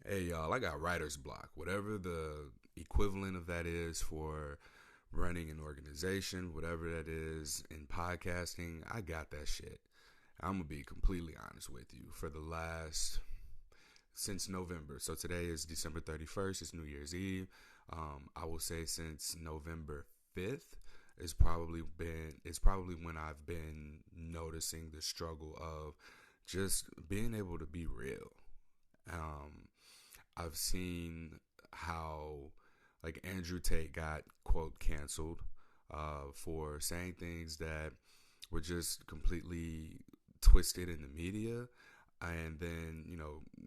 Hey y'all, I got writer's block. Whatever the equivalent of that is for running an organization, whatever that is in podcasting, I got that shit. I'm gonna be completely honest with you. For the last since November, so today is December 31st. It's New Year's Eve. I will say since November 5th is probably when I've been noticing the struggle of just being able to be real. Um, I've seen how like Andrew Tate got quote canceled for saying things that were just completely twisted in the media, and then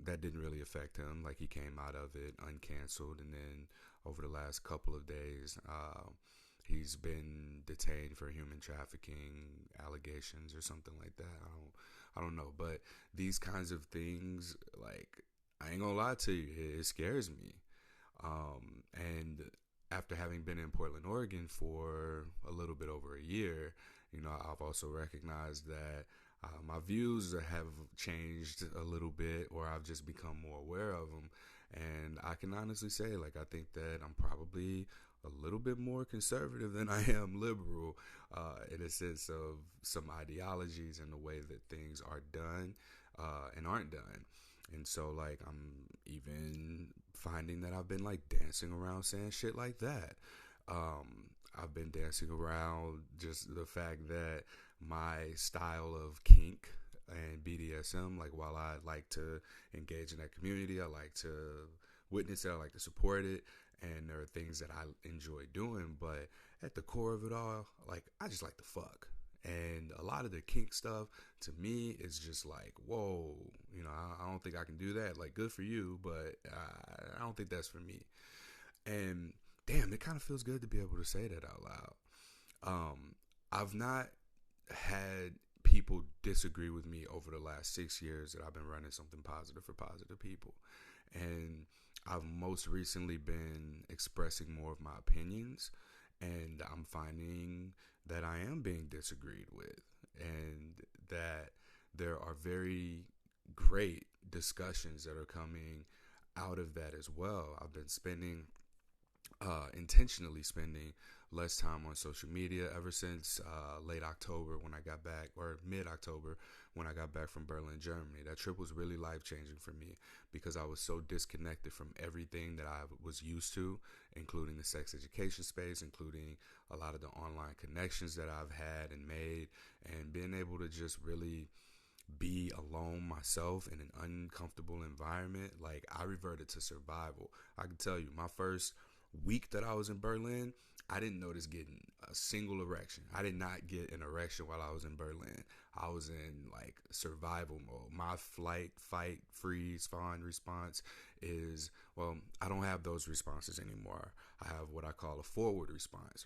that didn't really affect him. Like he came out of it uncanceled, and then over the last couple of days, he's been detained for human trafficking allegations or something like that. I don't know, but these kinds of things, like I ain't gonna lie to you, it scares me. And after having been in Portland, Oregon for a little bit over a year, I've also recognized that my views have changed a little bit, or I've just become more aware of them. And I can honestly say, like, I think that I'm probably a little bit more conservative than I am liberal, in a sense of some ideologies and the way that things are done and aren't done. And so, like, I'm even finding that I've been, like, dancing around saying shit like that. I've been dancing around just the fact that my style of kink and BDSM, like, while I like to engage in that community, I like to witness it, I like to support it, and there are things that I enjoy doing, but at the core of it all, like, I just like to fuck. And a lot of the kink stuff to me is just like, whoa, I don't think I can do that. Like, good for you, but I don't think that's for me. And damn, it kind of feels good to be able to say that out loud. I've not had people disagree with me over the last 6 years that I've been running something positive for positive people. And I've most recently been expressing more of my opinions, and I'm finding that I am being disagreed with, and that there are very great discussions that are coming out of that as well. I've been intentionally spending less time on social media ever since late October when I got back, or mid October when I got back from Berlin, Germany. That trip was really life changing for me because I was so disconnected from everything that I was used to, including the sex education space, including a lot of the online connections that I've had and made, and being able to just really be alone myself in an uncomfortable environment. Like, I reverted to survival. I can tell you, my first week that I was in Berlin, I didn't notice getting a single erection. I did not get an erection while I was in Berlin. I was in like survival mode. My flight, fight, freeze, fawn response is, well, I don't have those responses anymore. I have what I call a forward response.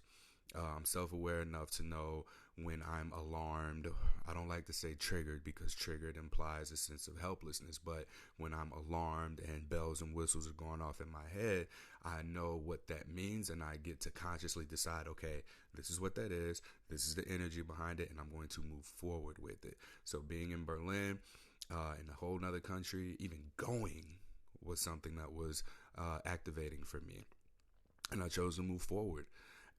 I'm self-aware enough to know when I'm alarmed. I don't like to say triggered because triggered implies a sense of helplessness, but when I'm alarmed and bells and whistles are going off in my head, I know what that means, and I get to consciously decide, okay, this is what that is, this is the energy behind it, and I'm going to move forward with it. So being in Berlin, in a whole nother country, even going was something that was activating for me, and I chose to move forward.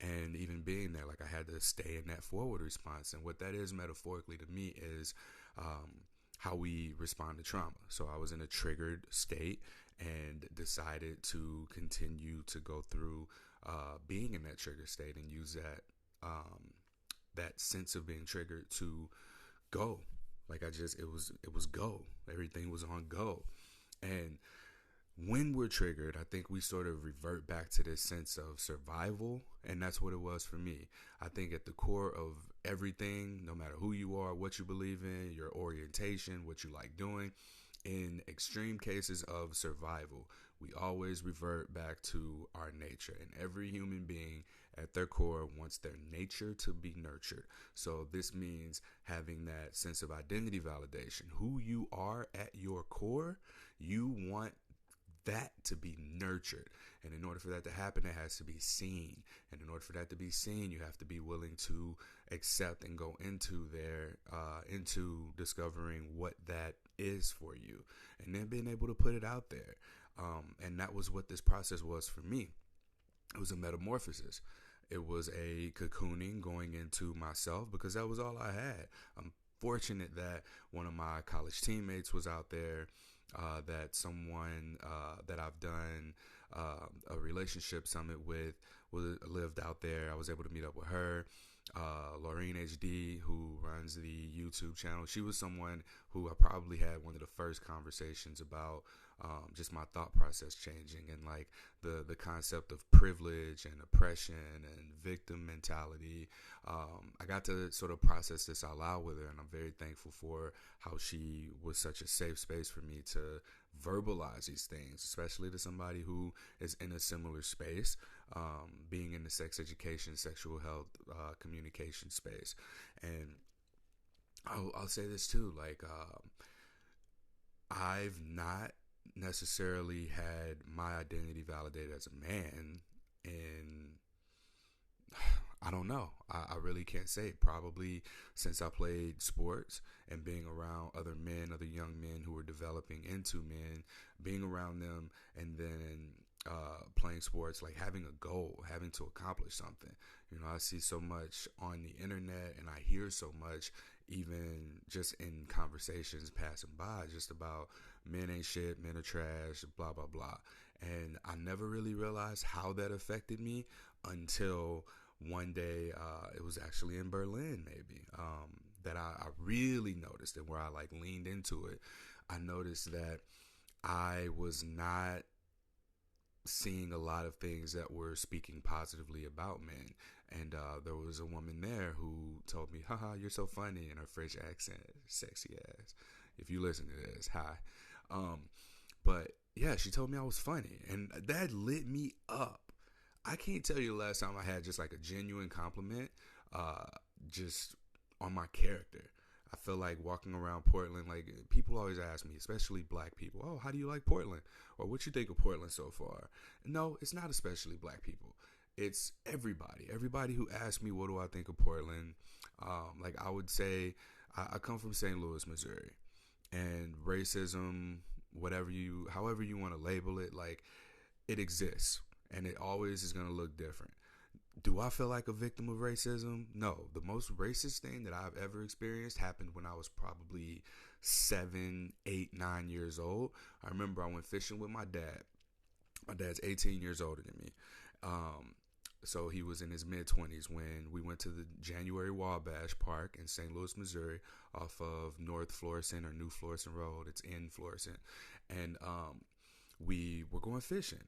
And even being there, like, I had to stay in that forward response. And what that is metaphorically to me is how we respond to trauma. So I was in a triggered state and decided to continue to go through being in that triggered state and use that sense of being triggered to go. Like, it was go. Everything was on go. And when we're triggered, I think we sort of revert back to this sense of survival, and that's what it was for me. I think at the core of everything, no matter who you are, what you believe in, your orientation, what you like doing, in extreme cases of survival, we always revert back to our nature. And every human being at their core wants their nature to be nurtured. So this means having that sense of identity validation. Who you are at your core, you want that to be nurtured. And in order for that to happen, it has to be seen. And in order for that to be seen, you have to be willing to accept and go into discovering what that is for you, and then being able to put it out there. And that was what this process was for me. It was a metamorphosis. It was a cocooning going into myself because that was all I had. I'm fortunate that one of my college teammates was out there, that someone that I've done a relationship summit with lived out there. I was able to meet up with her. Laureen HD, who runs the YouTube channel, she was someone who I probably had one of the first conversations about just my thought process changing, and like the concept of privilege and oppression and victim mentality. I got to sort of process this out loud with her, and I'm very thankful for how she was such a safe space for me to verbalize these things, especially to somebody who is in a similar space, being in the sex education, sexual health, communication space. And I'll say this too, like, I've not necessarily had my identity validated as a man in, I don't know. I really can't say. Probably since I played sports and being around other men, other young men who were developing into men, being around them, and then playing sports, like having a goal, having to accomplish something. You know, I see so much on the internet, and I hear so much, even just in conversations passing by, just about men ain't shit, men are trash, blah, blah, blah. And I never really realized how that affected me until one day, it was actually in Berlin, maybe, that I really noticed, and where I like leaned into it. I noticed that I was not seeing a lot of things that were speaking positively about men. And there was a woman there who told me, haha, you're so funny, in her French accent, sexy ass. If you listen to this, hi. But yeah, she told me I was funny, and that lit me up. I can't tell you the last time I had just like a genuine compliment, just on my character. I feel like walking around Portland, like people always ask me, especially black people, oh, how do you like Portland? Or what you think of Portland so far? No, it's not especially black people. It's everybody who asks me, what do I think of Portland? Like I would say, I come from St. Louis, Missouri, and racism, however you want to label it, like it exists. And it always is going to look different. Do I feel like a victim of racism? No. The most racist thing that I've ever experienced happened when I was probably 7, 8, 9 years old. I remember I went fishing with my dad. My dad's 18 years older than me. So he was in his mid-20s when we went to the January Wabash Park in St. Louis, Missouri, off of North Florissant or New Florissant Road. It's in Florissant. And we were going fishing.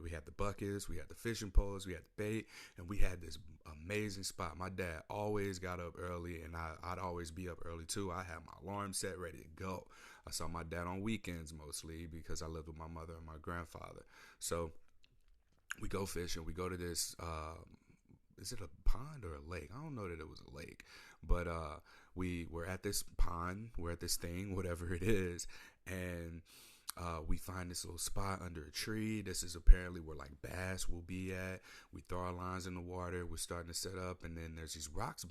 We had the buckets, we had the fishing poles, we had the bait, and we had this amazing spot. My dad always got up early, and I'd always be up early too. I had my alarm set ready to go. I saw my dad on weekends mostly because I lived with my mother and my grandfather. So we go fishing. We go to this, is it a pond or a lake? I don't know that it was a lake, but we were at this pond, we're at this thing, whatever it is, and we find this little spot under a tree. This is apparently where like bass will be at. We throw our lines in the water. We're starting to set up, and then there's these rocks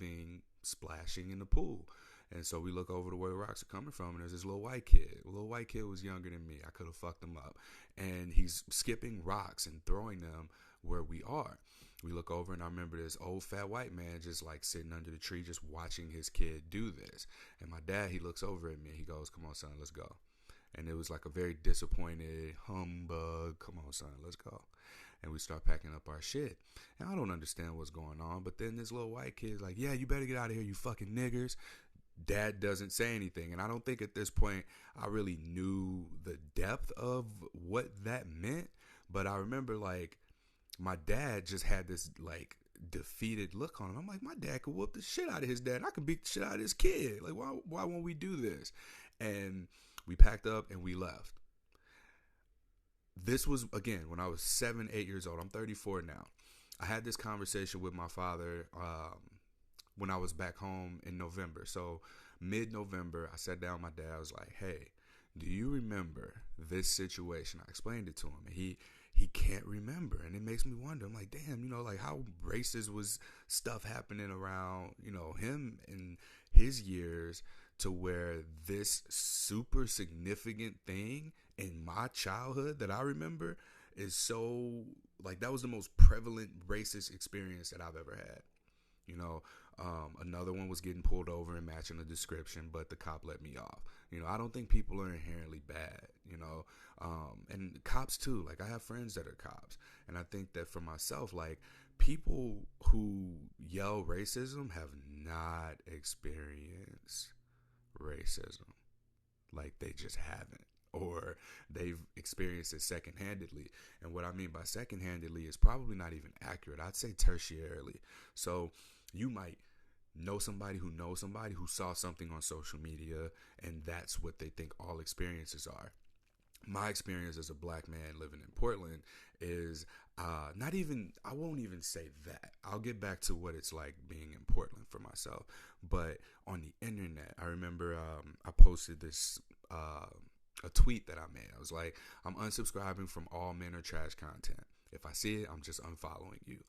splashing in the pool. And so we look over to where the rocks are coming from, and there's this little white kid. The little white kid was younger than me. I could have fucked him up. And he's skipping rocks and throwing them where we are. We look over, and I remember this old fat white man just like sitting under the tree, just watching his kid do this. And my dad, he looks over at me. He goes, "Come on, son, let's go." And it was like a very disappointed humbug. "Come on, son, let's go." And we start packing up our shit. And I don't understand what's going on. But then this little white kid's like, "Yeah, you better get out of here, you fucking niggers." Dad doesn't say anything. And I don't think at this point I really knew the depth of what that meant. But I remember like my dad just had this like defeated look on him. I'm like, my dad could whoop the shit out of his dad. I could beat the shit out of his kid. Like, why won't we do this? And we packed up and we left. This was, again, when I was 7, 8 years old. I'm 34 now. I had this conversation with my father when I was back home in November. So mid-November, I sat down with my dad. I was like, "Hey, do you remember this situation?" I explained it to him, and he can't remember. And it makes me wonder. I'm like, damn, like how racist was stuff happening around, him in his years to where this super significant thing in my childhood that I remember is so, like, that was the most prevalent racist experience that I've ever had. You know, another one was getting pulled over and matching the description, but the cop let me off. You know, I don't think people are inherently bad, you know, and cops too. Like, I have friends that are cops, and I think that for myself, like, people who yell racism have not experienced racism. Like, they just haven't. Or they've experienced it second-handedly. And what I mean by second-handedly is probably not even accurate. I'd say tertiarily. So you might know somebody who saw something on social media, and that's what they think all experiences are. My experience as a black man living in Portland is not even, I won't even say that. I'll get back to what it's like being in Portland for myself. But on the internet, I remember I posted this, a tweet that I made. I was like, I'm unsubscribing from all men or trash content. If I see it, I'm just unfollowing you.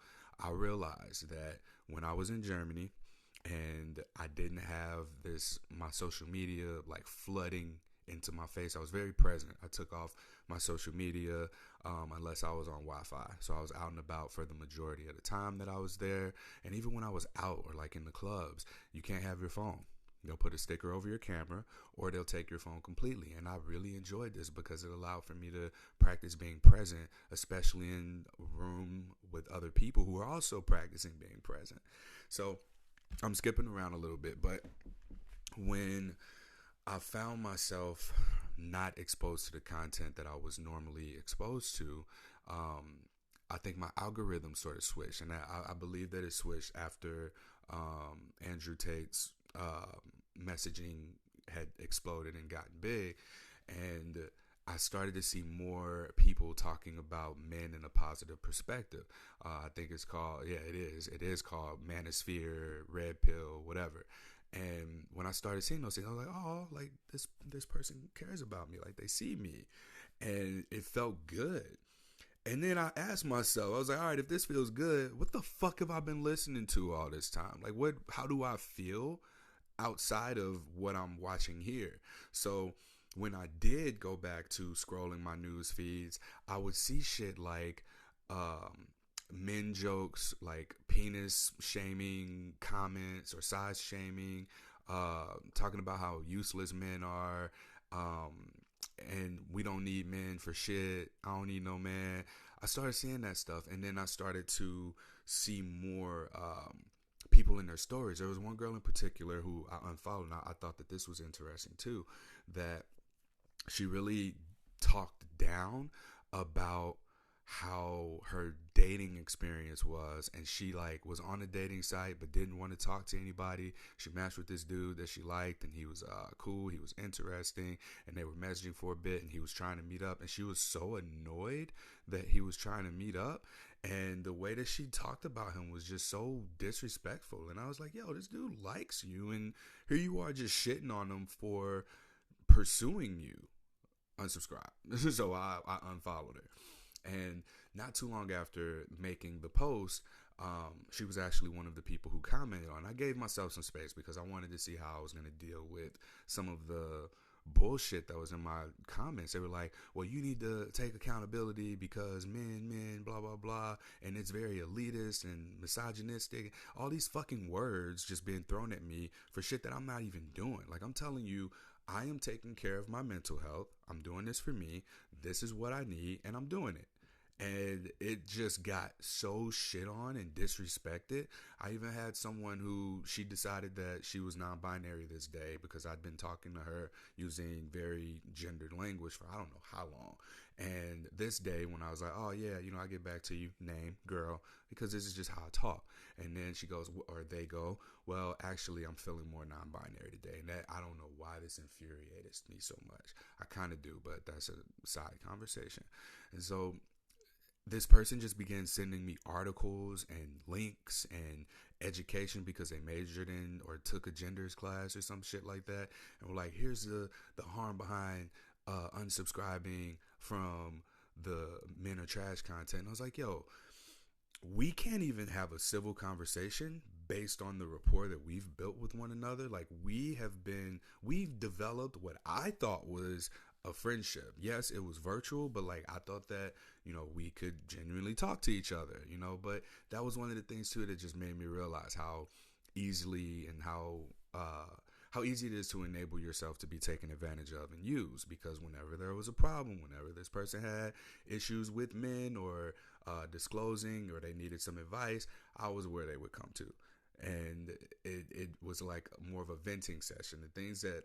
I realized that when I was in Germany and I didn't have my social media like flooding into my face, I was very present. I took off my social media unless I was on Wi-Fi. So I was out and about for the majority of the time that I was there. And even when I was out or like in the clubs, you can't have your phone. They'll put a sticker over your camera or they'll take your phone completely. And I really enjoyed this because it allowed for me to practice being present, especially in a room with other people who are also practicing being present. So I'm skipping around a little bit, but when I found myself not exposed to the content that I was normally exposed to, I think my algorithm sort of switched. And I believe that it switched after Andrew Tate's messaging had exploded and gotten big, and I started to see more people talking about men in a positive perspective. I think it's called, it is called manosphere, red pill, whatever. And when I started seeing those things, I was like, oh, like this person cares about me, like they see me, and it felt good. And then I asked myself, I was like, all right, if this feels good, what the fuck have I been listening to all this time? Like, how do I feel outside of what I'm watching here? So when I did go back to scrolling my news feeds, I would see shit like men jokes, like penis shaming comments or size shaming, talking about how useless men are, and we don't need men for shit. I don't need no man. I started seeing that stuff, and then I started to see more people in their stories. There was one girl in particular who I unfollowed, and I thought that this was interesting too, that she really talked down about how her dating experience was, and she like was on a dating site but didn't want to talk to anybody. She matched with this dude that she liked, and he was cool, he was interesting, and they were messaging for a bit, and he was trying to meet up, and she was so annoyed that he was trying to meet up, and the way that she talked about him was just so disrespectful. And I was like, yo, this dude likes you, and here you are just shitting on him for pursuing you. Unsubscribe. So I unfollowed her. And not too long after making the post, she was actually one of the people who commented on it. I gave myself some space because I wanted to see how I was going to deal with some of the bullshit that was in my comments. They were like, well, you need to take accountability because men, blah, blah, blah. And it's very elitist and misogynistic. All these fucking words just being thrown at me for shit that I'm not even doing. Like, I'm telling you, I am taking care of my mental health. I'm doing this for me. This is what I need, and I'm doing it. And it just got so shit on and disrespected. I even had someone who, she decided that she was non-binary this day because I'd been talking to her using very gendered language for I don't know how long. And this day when I was like, oh yeah, I get back to you, name, girl, because this is just how I talk. And then she goes, or they go, well, actually, I'm feeling more non-binary today. And that, I don't know why this infuriates me so much. I kind of do, but that's a side conversation. And so this person just began sending me articles and links and education because they majored in or took a genders class or some shit like that. And we're like, here's the harm behind unsubscribing from the men or trash content. And I was like, yo, we can't even have a civil conversation based on the rapport that we've built with one another. Like we've developed what I thought was a friendship. Yes, it was virtual, but like I thought that, we could genuinely talk to each other, but that was one of the things too that just made me realize how easily and how easy it is to enable yourself to be taken advantage of and used, because whenever there was a problem, whenever this person had issues with men or disclosing, or they needed some advice, I was where they would come to. And it was like more of a venting session. The things that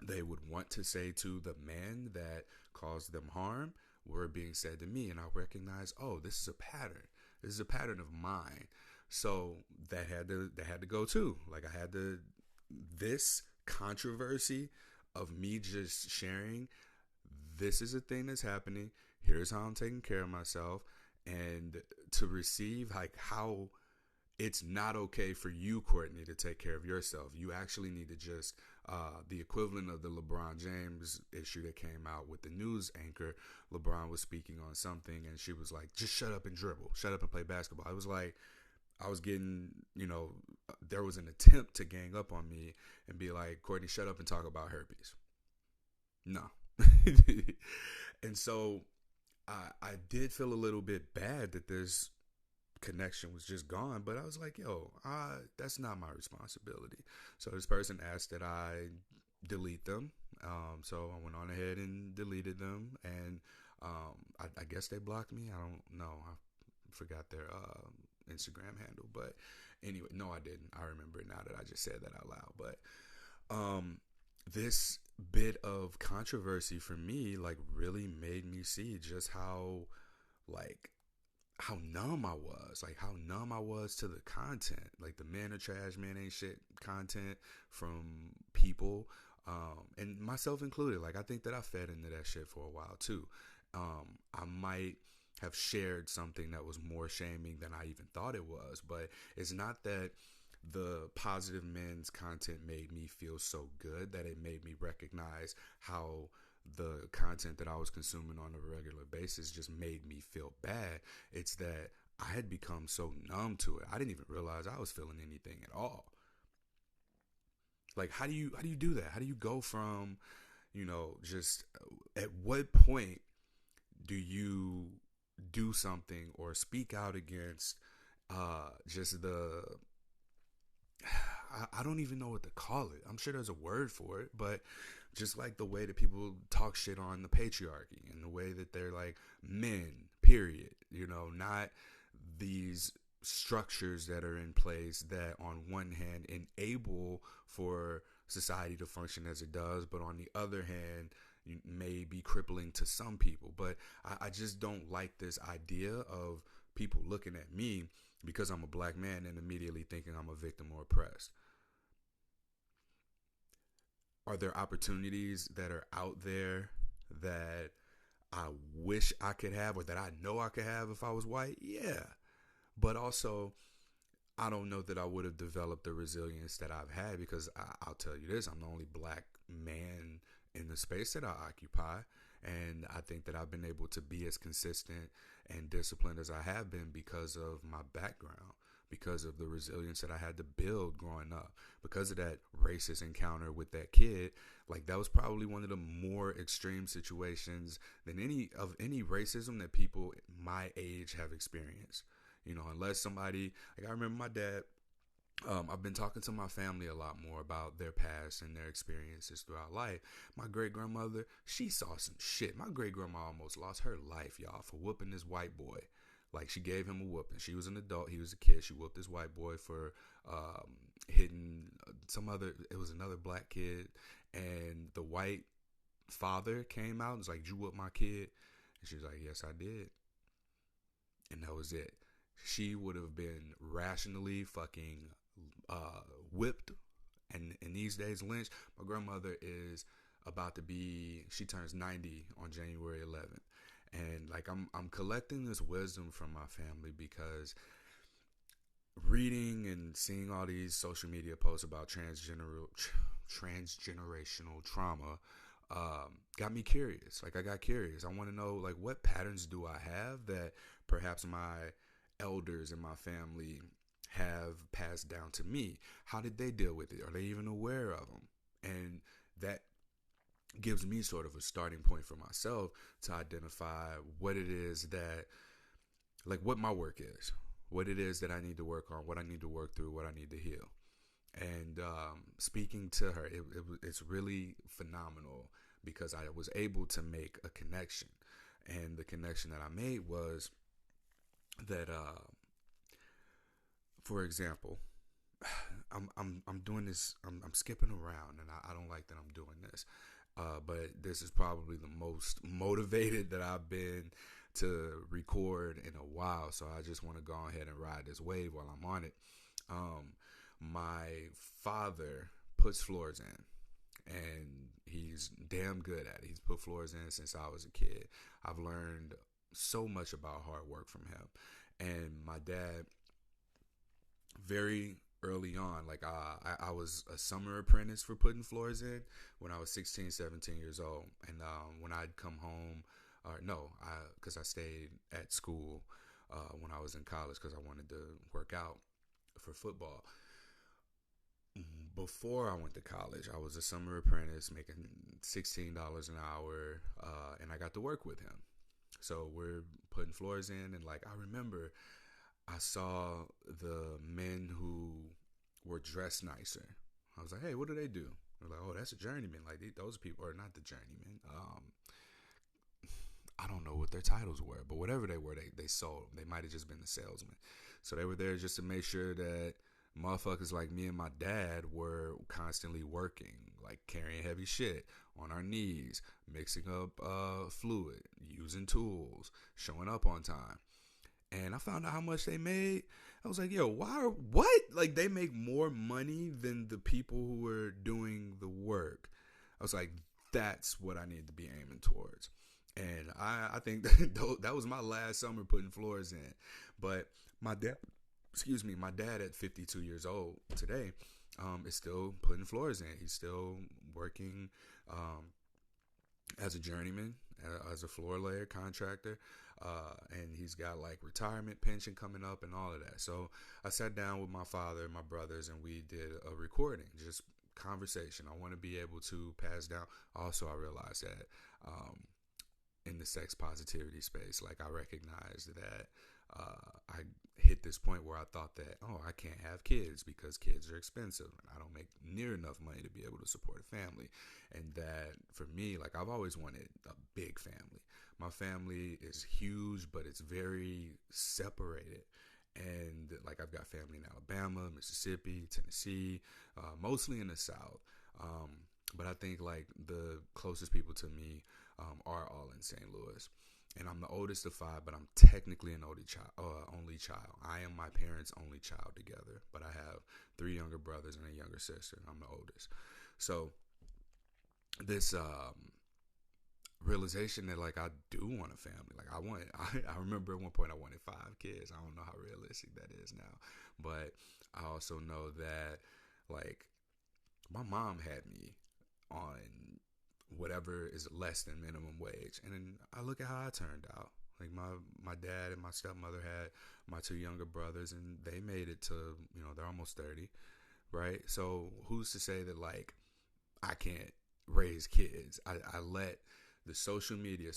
they would want to say to the man that caused them harm were being said to me. And I recognized, oh, this is a pattern. This is a pattern of mine. So that had to go too. Like I had to, this controversy of me just sharing, this is a thing that's happening. Here's how I'm taking care of myself. And to receive like how it's not okay for you, Courtney, to take care of yourself. You actually need to just, the equivalent of the LeBron James issue that came out with the news anchor. LeBron was speaking on something and she was like, just shut up and dribble. Shut up and play basketball. I was like, I was getting, there was an attempt to gang up on me and be like, Courtney, shut up and talk about herpes. No. And so I did feel a little bit bad that this connection was just gone, but I was like, yo, that's not my responsibility. So this person asked that I delete them. So I went on ahead and deleted them, and I guess they blocked me. I don't know. I forgot their Instagram handle, but anyway, no, I didn't. I remember it now that I just said that out loud. But this bit of controversy for me, like, really made me see just how numb I was, like how numb I was to the content, like the men are trash, men ain't shit content from people, and myself included. Like I think that I fed into that shit for a while too. I might have shared something that was more shaming than I even thought it was, but it's not that the positive men's content made me feel so good that it made me recognize how the content that I was consuming on a regular basis just made me feel bad. It's that I had become so numb to it. I didn't even realize I was feeling anything at all. Like, how do you do that? How do you go from, just at what point do you do something or speak out against just the, I don't even know what to call it. I'm sure there's a word for it, but just like the way that people talk shit on the patriarchy and the way that they're like men, period, not these structures that are in place that on one hand enable for society to function as it does, but on the other hand may be crippling to some people. But I just don't like this idea of people looking at me because I'm a black man and immediately thinking I'm a victim or oppressed. Are there opportunities that are out there that I wish I could have, or that I know I could have if I was white? Yeah. But also, I don't know that I would have developed the resilience that I've had, because I'll tell you this, I'm the only black man in the space that I occupy. And I think that I've been able to be as consistent and disciplined as I have been because of my background, because of the resilience that I had to build growing up, because of that racist encounter with that kid. Like, that was probably one of the more extreme situations than any racism that people my age have experienced. Unless somebody, like, I remember my dad, I've been talking to my family a lot more about their past and their experiences throughout life. My great grandmother, she saw some shit. My great grandma almost lost her life, y'all, for whooping this white boy. Like, she gave him a whooping. She was an adult. He was a kid. She whooped this white boy for hitting it was another black kid. And the white father came out and was like, "You whooped my kid?" And she was like, "Yes, I did." And that was it. She would have been rationally fucking whipped and in these days lynched. My grandmother is she turns 90 on January 11th. And like I'm collecting this wisdom from my family, because reading and seeing all these social media posts about transgenerational trauma got me curious. Like, I got curious. I want to know, like, what patterns do I have that perhaps my elders in my family have passed down to me? How did they deal with it? Are they even aware of them? And that gives me sort of a starting point for myself to identify what it is that, like, what my work is, what it is that I need to work on, what I need to work through, what I need to heal. And speaking to her, it's really phenomenal because I was able to make a connection. And the connection that I made was that, for example, I'm doing this. I'm skipping around, and I don't like that I'm doing this. But this is probably the most motivated that I've been to record in a while. So I just want to go ahead and ride this wave while I'm on it. My father puts floors in, and he's damn good at it. He's put floors in since I was a kid. I've learned so much about hard work from him. And my dad, very early on, like I was a summer apprentice for putting floors in when I was 16, 17 years old. And when I'd come home, because I stayed at school when I was in college because I wanted to work out for football. Before I went to college, I was a summer apprentice making $16 an hour, and I got to work with him. So we're putting floors in, and like I remember I saw the men who were dressed nicer. I was like, hey, what do they do? They're like, oh, that's a journeyman. Like those people are not the journeyman. I don't know what their titles were, but whatever they were, they sold. They might have just been the salesman. So they were there just to make sure that motherfuckers like me and my dad were constantly working, like carrying heavy shit on our knees, mixing up fluid, using tools, showing up on time. And I found out how much they made. I was like, yo, what? Like, they make more money than the people who were doing the work. I was like, that's what I need to be aiming towards. And I think that was my last summer putting floors in. But my dad at 52 years old today is still putting floors in. He's still working as a journeyman, as a floor layer contractor. And he's got like retirement pension coming up and all of that. So I sat down with my father and my brothers and we did a recording, just conversation. I want to be able to pass down. Also, I realized that in the sex positivity space, like I recognized that I hit this point where I thought that, oh, I can't have kids because kids are expensive and I don't make near enough money to be able to support a family. And that for me, like I've always wanted a big family. My family is huge, but it's very separated. And like I've got family in Alabama, Mississippi, Tennessee, mostly in the South. But I think like the closest people to me are all in St. Louis. And I'm the oldest of five, but I'm technically an only child. I am my parents' only child together, but I have 3 younger brothers and a younger sister, and I'm the oldest. So this realization that like I do want a family. Like I remember at one point I wanted 5 kids. I don't know how realistic that is now, but I also know that like my mom had me on whatever is less than minimum wage. And then I look at how I turned out. Like my dad and my stepmother had my 2 younger brothers and they made it to, they're almost 30, right? So who's to say that like I can't raise kids? I let the social media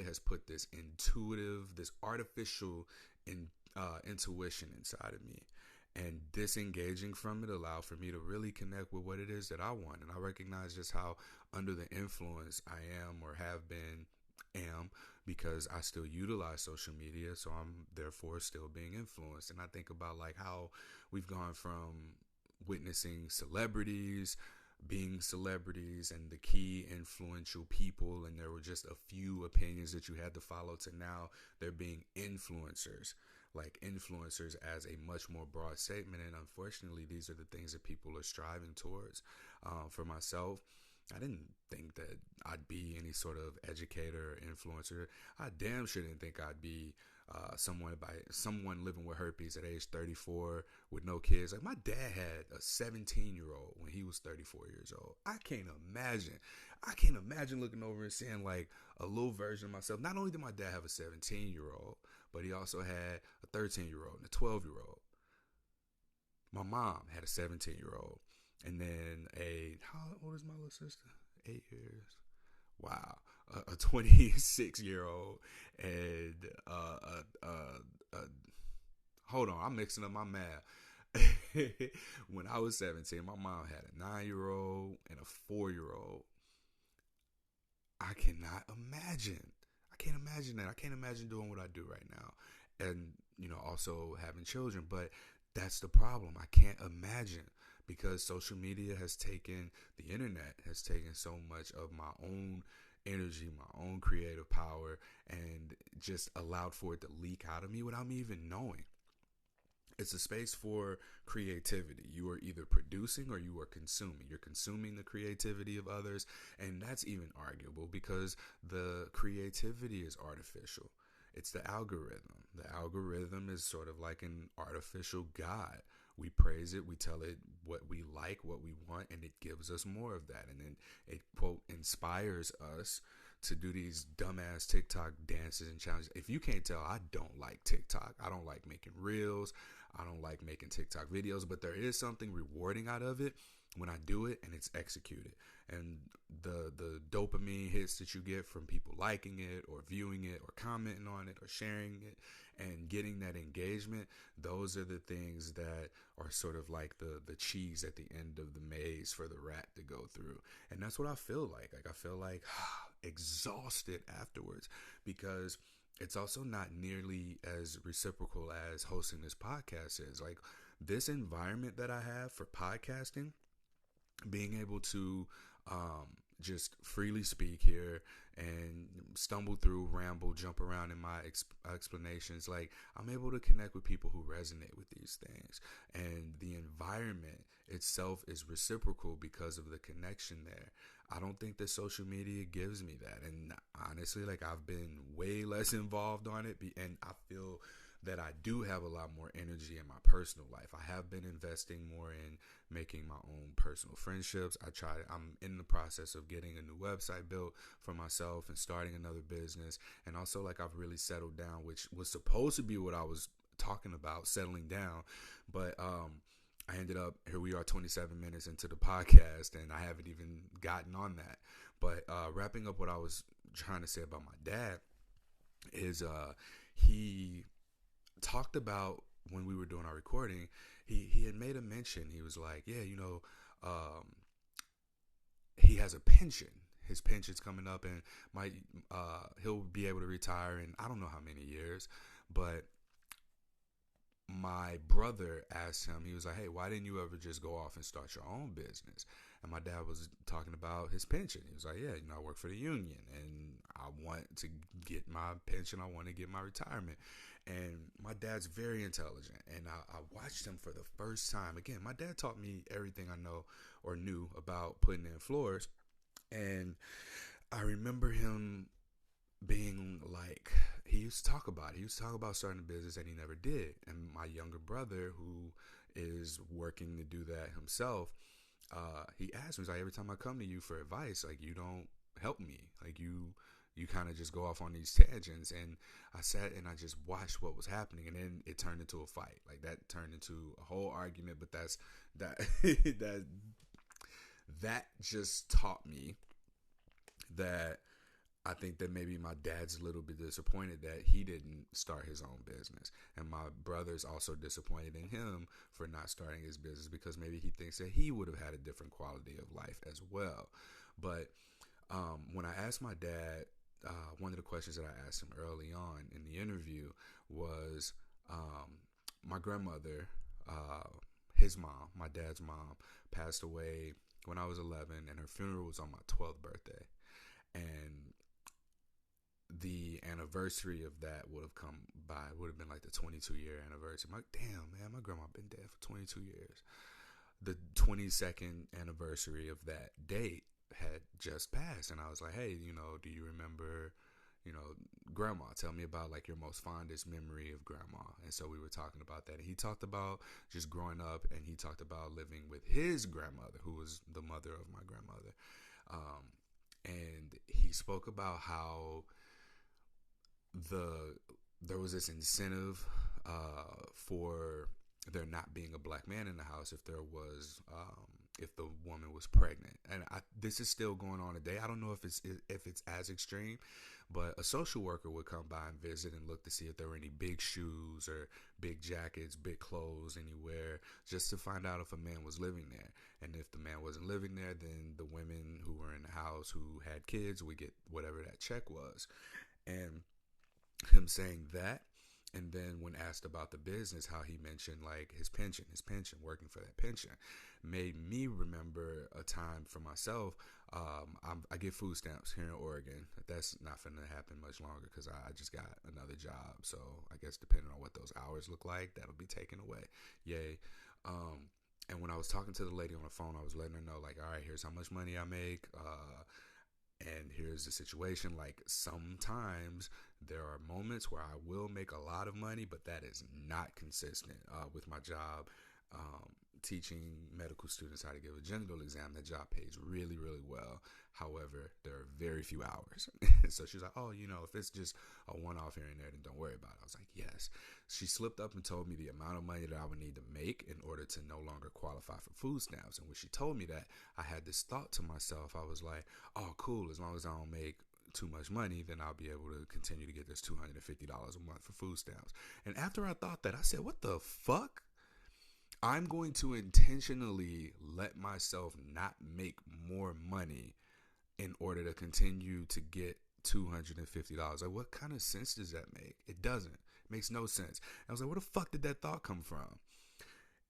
has put this artificial intuition inside of me. And disengaging from it allowed for me to really connect with what it is that I want. And I recognize just how under the influence I am or am because I still utilize social media. So I'm therefore still being influenced. And I think about like how we've gone from witnessing celebrities being celebrities and the key influential people, and there were just a few opinions that you had to follow, to now they're being influencers. Like influencers as a much more broad statement. And unfortunately, these are the things that people are striving towards. For myself, I didn't think that I'd be any sort of educator or influencer. I damn sure didn't think I'd be someone living with herpes at age 34 with no kids. Like, my dad had a 17-year-old when he was 34 years old. I can't imagine looking over and seeing like a little version of myself. Not only did my dad have a 17-year-old, but he also had a 13-year-old and a 12-year-old. My mom had a 17-year-old. And then how old is my little sister? 8 years. Wow. A 26-year-old and hold on, I'm mixing up my math. When I was 17, my mom had a 9-year-old and a 4-year-old. I cannot imagine. I can't imagine that. I can't imagine doing what I do right now. And, also having children. But that's the problem. I can't imagine, because social media the internet has taken so much of my own energy, my own creative power, and just allowed for it to leak out of me without me even knowing. It's a space for creativity. You are either producing or you are consuming. You're consuming the creativity of others, and that's even arguable because the creativity is artificial. It's the algorithm. The algorithm is sort of like an artificial God. We praise it, we tell it what we like, what we want, and it gives us more of that. And then it, quote, inspires us to do these dumbass TikTok dances and challenges. If you can't tell, I don't like TikTok. I don't like making reels. I don't like making TikTok videos, but there is something rewarding out of it when I do it and it's executed. And the dopamine hits that you get from people liking it or viewing it or commenting on it or sharing it and getting that engagement, those are the things that are sort of like the cheese at the end of the maze for the rat to go through. And that's what I feel like. Like, I feel like exhausted afterwards, because it's also not nearly as reciprocal as hosting this podcast is. Like, this environment that I have for podcasting, being able to just freely speak here and stumble through, ramble, jump around in my explanations, like, I'm able to connect with people who resonate with these things, and the environment itself is reciprocal because of the connection there. I don't think that social media gives me that, and honestly, like, I've been way less involved on it, and I feel that I do have a lot more energy in my personal life. I have been investing more in making my own personal friendships. I'm in the process of getting a new website built for myself and starting another business. And also, like, I've really settled down, which was supposed to be what I was talking about, settling down. But I ended up, here we are 27 minutes into the podcast, and I haven't even gotten on that. But wrapping up what I was trying to say about my dad is he talked about, when we were doing our recording, he had made a mention. He was like, yeah, he has a pension. His pension's coming up, and he'll be able to retire in I don't know how many years. But my brother asked him, he was like, hey, why didn't you ever just go off and start your own business? And my dad was talking about his pension. He was like, yeah, I work for the union, and I want to get my pension. I want to get my retirement. And my dad's very intelligent, and I watched him for the first time. Again, my dad taught me everything I know or knew about putting in floors, and I remember him being like, he used to talk about starting a business, and he never did. And my younger brother, who is working to do that himself, he asked me, he's like, every time I come to you for advice, like, you don't help me. Like, you kind of just go off on these tangents. And I sat and I just watched what was happening, and then it turned into a fight. Like, that turned into a whole argument. But that just taught me that I think that maybe my dad's a little bit disappointed that he didn't start his own business. And my brother's also disappointed in him for not starting his business, because maybe he thinks that he would have had a different quality of life as well. But when I asked my dad, one of the questions that I asked him early on in the interview was, my grandmother, his mom, my dad's mom, passed away when I was 11, and her funeral was on my 12th birthday. And the anniversary of that would have been like the 22-year anniversary. My grandma been dead for 22 years. The 22nd anniversary of that date had just passed, and I was like, hey, do you remember, grandma? Tell me about like your most fondest memory of grandma. And so we were talking about that, and he talked about just growing up, and he talked about living with his grandmother, who was the mother of my grandmother. And he spoke about how there was this incentive for there not being a black man in the house if if the woman was pregnant. And this is still going on today. I don't know if it's as extreme, but a social worker would come by and visit and look to see if there were any big shoes or big jackets, big clothes anywhere, just to find out if a man was living there. And if the man wasn't living there, then the women who were in the house who had kids would get whatever that check was. And him saying that, and then when asked about the business, how he mentioned like his pension, working for that pension, made me remember a time for myself. I get food stamps here in Oregon. That's not going to happen much longer because I just got another job. So I guess depending on what those hours look like, that'll be taken away. Yay. And when I was talking to the lady on the phone, I was letting her know, like, all right, here's how much money I make. And here's the situation. Like, sometimes there are moments where I will make a lot of money, but that is not consistent. With my job, teaching medical students how to give a genital exam, that job pays really, really well. However, there are very few hours. So she's like, oh, if it's just a one-off here and there, then don't worry about it. I was like, yes. She slipped up and told me the amount of money that I would need to make in order to no longer qualify for food stamps. And when she told me that, I had this thought to myself. I was like, oh, cool. As long as I don't make too much money, then I'll be able to continue to get this $250 a month for food stamps. And after I thought that, I said, what the fuck? I'm going to intentionally let myself not make more money in order to continue to get $250. Like, what kind of sense does that make? It doesn't. It makes no sense. I was like, where the fuck did that thought come from?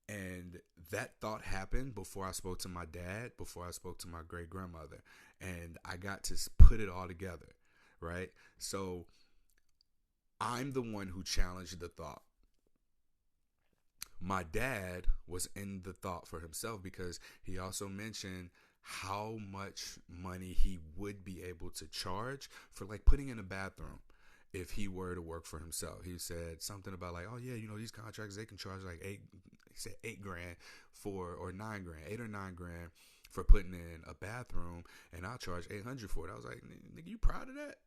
And that thought happened before I spoke to my dad, before I spoke to my great grandmother, and I got to put it all together, right? So I'm the one who challenged the thought. My dad was in the thought for himself because he also mentioned how much money he would be able to charge for like putting in a bathroom if he were to work for himself. He said something about like, oh yeah, these contractors, they can charge like $8,000 or $9,000, $8 or $9,000 for putting in a bathroom, and I'll charge $800 for it. I was like, nigga, you proud of that?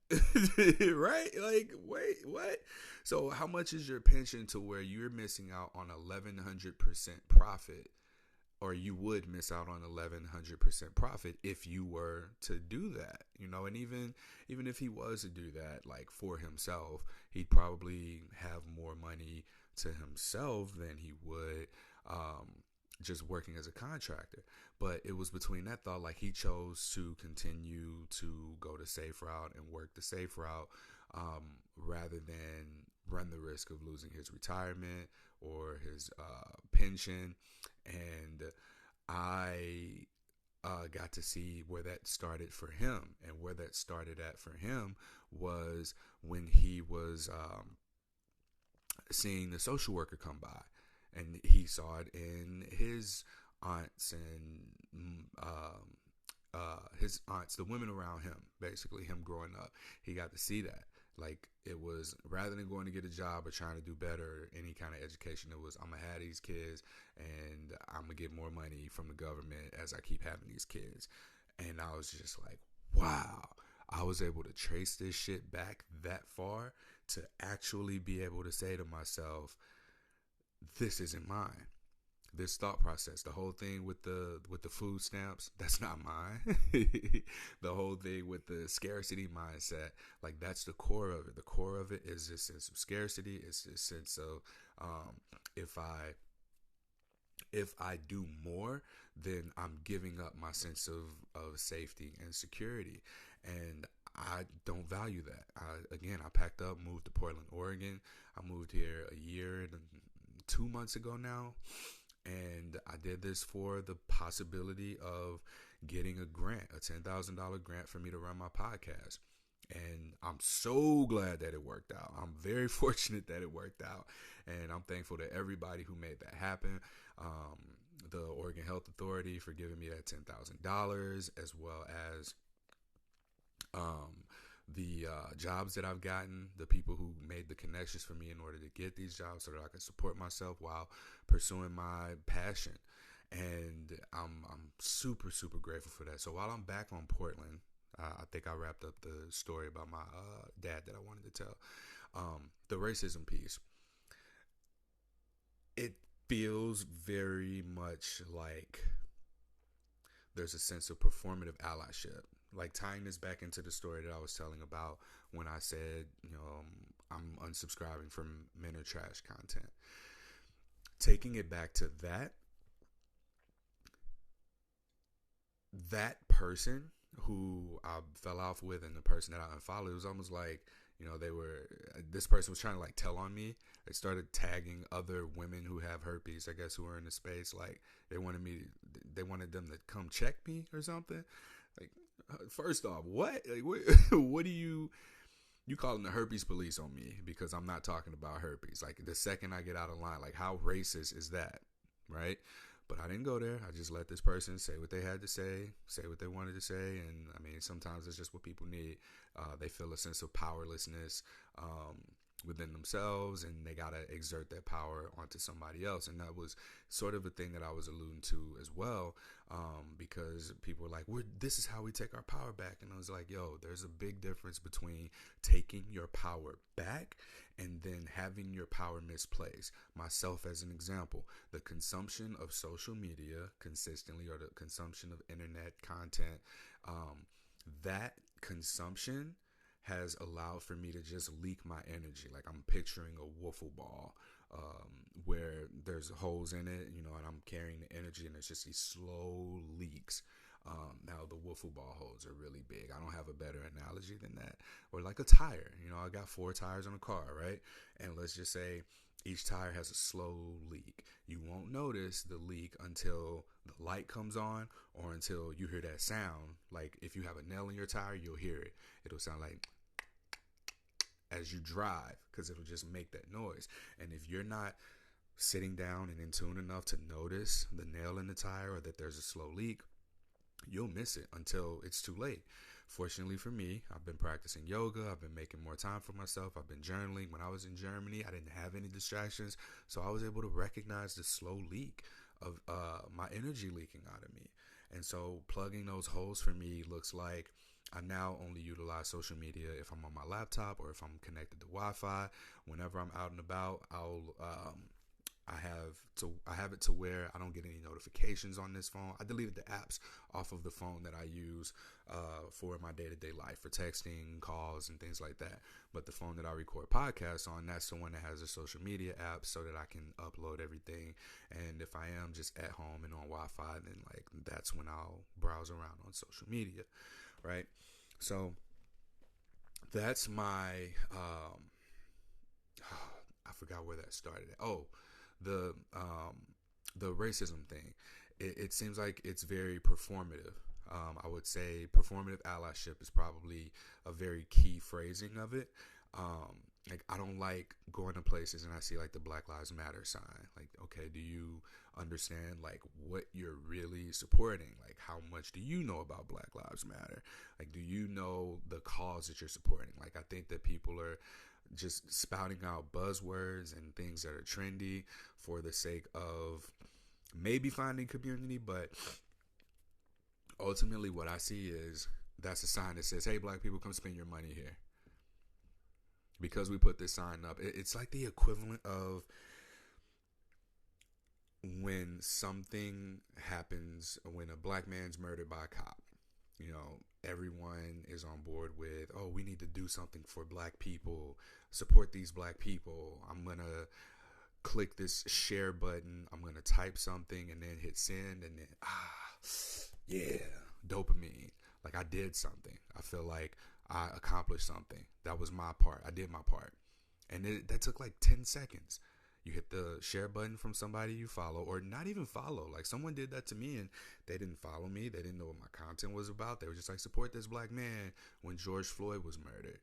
Right? Like, wait, what? So how much is your pension to where you're missing out on 1,100% profit, or you would miss out on 1,100% profit if you were to do that, and even if he was to do that, like for himself, he'd probably have more money to himself than he would, just working as a contractor. But it was between that thought, like he chose to continue to go the safe route and work the safe route, rather than run the risk of losing his retirement or his pension. And I got to see where that started for him, and where that started at for him was when he was seeing the social worker come by. And he saw it in his aunts and the women around him, basically him growing up. He got to see that. Like, it was, rather than going to get a job or trying to do better or any kind of education, it was, I'm going to have these kids and I'm going to get more money from the government as I keep having these kids. And I was just like, wow, I was able to trace this shit back that far to actually be able to say to myself, this isn't mine. This thought process, the whole thing with the food stamps, that's not mine. The whole thing with the scarcity mindset, like, that's the core of it. The core of it is this sense of scarcity. It's this sense of if I do more, then I'm giving up my sense of safety and security. And I don't value that. I packed up, moved to Portland, Oregon. I moved here a year and 2 months ago now. And I did this for the possibility of getting a grant, a $10,000 grant for me to run my podcast. And I'm so glad that it worked out. I'm very fortunate that it worked out. And I'm thankful to everybody who made that happen. the Oregon Health Authority for giving me that $10,000, as well as the jobs that I've gotten, the people who made the connections for me in order to get these jobs so that I can support myself while pursuing my passion. And I'm super, super grateful for that. So while I'm back on Portland, I think I wrapped up the story about my dad that I wanted to tell. The racism piece. It feels very much like there's a sense of performative allyship. Like tying this back into the story that I was telling about when I said, I'm unsubscribing from men or trash content. Taking it back to that person who I fell off with and the person that I unfollowed, it was almost like, this person was trying to like tell on me. They started tagging other women who have herpes, I guess, who are in the space. Like they wanted them to come check me or something. Like, first off, what? Like, what do you calling the herpes police on me because I'm not talking about herpes? Like the second I get out of line, like how racist is that, right? But I didn't go there. I just let this person say what they had to say what they wanted to say. And I mean, sometimes it's just what people need. They feel a sense of powerlessness within themselves, and they got to exert that power onto somebody else. And that was sort of a thing that I was alluding to as well, because people were like, this is how we take our power back. And I was like, yo, there's a big difference between taking your power back and then having your power misplaced. Myself as an example, the consumption of social media consistently, or the consumption of internet content, that consumption has allowed for me to just leak my energy. Like I'm picturing a wiffle ball where there's holes in it, and I'm carrying the energy, and there's just these slow leaks. Now the wiffle ball holes are really big. I don't have a better analogy than that. Or like a tire. I got 4 tires on a car, right? And let's just say each tire has a slow leak. You won't notice the leak until the light comes on or until you hear that sound. Like if you have a nail in your tire, you'll hear it. It'll sound like as you drive, because it'll just make that noise. And if you're not sitting down and in tune enough to notice the nail in the tire or that there's a slow leak, you'll miss it until it's too late. Fortunately for me, I've been practicing yoga. I've been making more time for myself. I've been journaling. When I was in Germany, I didn't have any distractions, so I was able to recognize the slow leak of my energy leaking out of me. And so plugging those holes for me looks like I now only utilize social media if I'm on my laptop or if I'm connected to Wi-Fi. Whenever I'm out and about, I have it to where I don't get any notifications on this phone. I deleted the apps off of the phone that I use for my day-to-day life, for texting, calls, and things like that. But the phone that I record podcasts on, that's the one that has the social media app so that I can upload everything. And if I am just at home and on Wi-Fi, then like that's when I'll browse around on social media, right? So that's my I forgot where that started at. Oh, the racism thing. It seems like it's very performative. I would say performative allyship is probably a very key phrasing of it. Like I don't like going to places and I see like the Black Lives Matter sign. Like, okay, do you understand like what you're really supporting? Like how much do you know about Black Lives Matter? Like, do you know the cause that you're supporting? Like I think that people are just spouting out buzzwords and things that are trendy for the sake of maybe finding community, but ultimately what I see is that's a sign that says, hey, black people, come spend your money here. Because we put this sign up, it's like the equivalent of when something happens, when a black man's murdered by a cop. Everyone is on board with, oh, we need to do something for black people, support these black people. I'm going to click this share button. I'm going to type something and then hit send, and then, yeah, dopamine. Like I did something. I feel like I accomplished something. That was my part. I did my part. And that took like 10 seconds. You hit the share button from somebody you follow, or not even follow. Like someone did that to me and they didn't follow me. They didn't know what my content was about. They were just like, support this black man when George Floyd was murdered.